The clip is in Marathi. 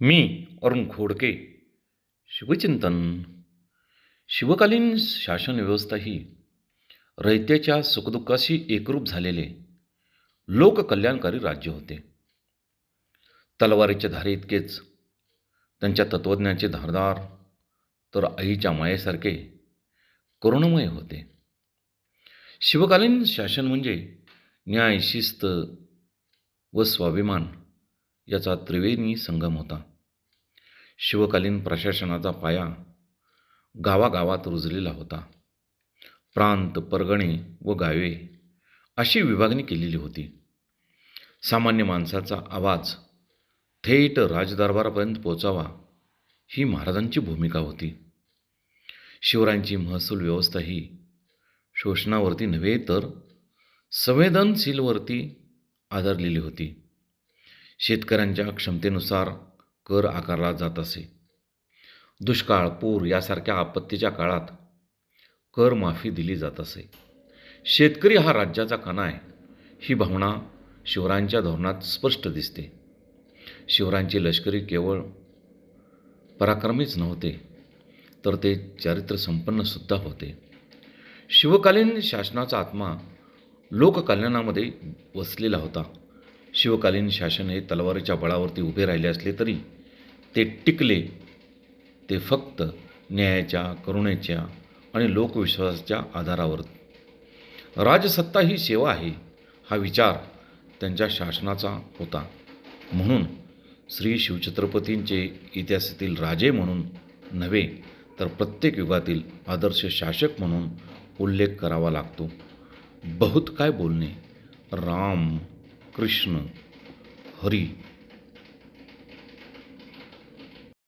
मी अरुण खोडके. शिवचिंतन. शिवकालीन शासन व्यवस्था ही रयतेच्या सुखदुःखाशी एकरूप झालेले लोककल्याणकारी राज्य होते. तलवारीच्या धारेइतकेच त्यांच्या तत्त्वज्ञानाचे धारदार तर आईच्या मायेसारखे करुणमय होते. शिवकालीन शासन म्हणजे न्याय, शिस्त व स्वाभिमान याचा त्रिवेणी संगम होता. शिवकालीन प्रशासनाचा पाया गावागावात रुजलेला होता. प्रांत, परगणे व गावे अशी विभागणी केलेली होती. सामान्य माणसाचा आवाज थेट राजदरबारापर्यंत पोचावा ही महाराजांची भूमिका होती. शिवरायांची महसूल व्यवस्था ही शोषणावरती नव्हे तर संवेदनशीलवरती आधारलेली होती. शेतकऱ्यांच्या क्षमतेनुसार कर आकारला जात असे. दुष्काळ, पूर यासारख्या आपत्तीच्या काळात कर माफी दिली जात असे. शेतकरी हा राज्याचा कणा आहे ही भावना शिवरायांच्या धोरणात स्पष्ट दिसते. शिवरायांचे लष्करी केवळ पराक्रमीच नव्हते तर ते चारित्र्यसंपन्नसुद्धा होते. शिवकालीन शासनाचा आत्मा लोककल्याणामध्ये वसलेला होता. शिवकालीन शासन हे तलवारीच्या बळावरती उभे राहिले असले तरी ते टिकले ते फक्त न्यायाच्या, करुणेच्या आणि लोकविश्वासाच्या आधारावर. राजसत्ता ही सेवा आहे हा विचार त्यांच्या शासनाचा होता. म्हणून श्री शिवछत्रपतींचे इतिहासातील राजे म्हणून नव्हे तर प्रत्येक युगातील आदर्श शासक म्हणून उल्लेख करावा लागतो. बहुत काय बोलणे. राम, कृष्ण, हरी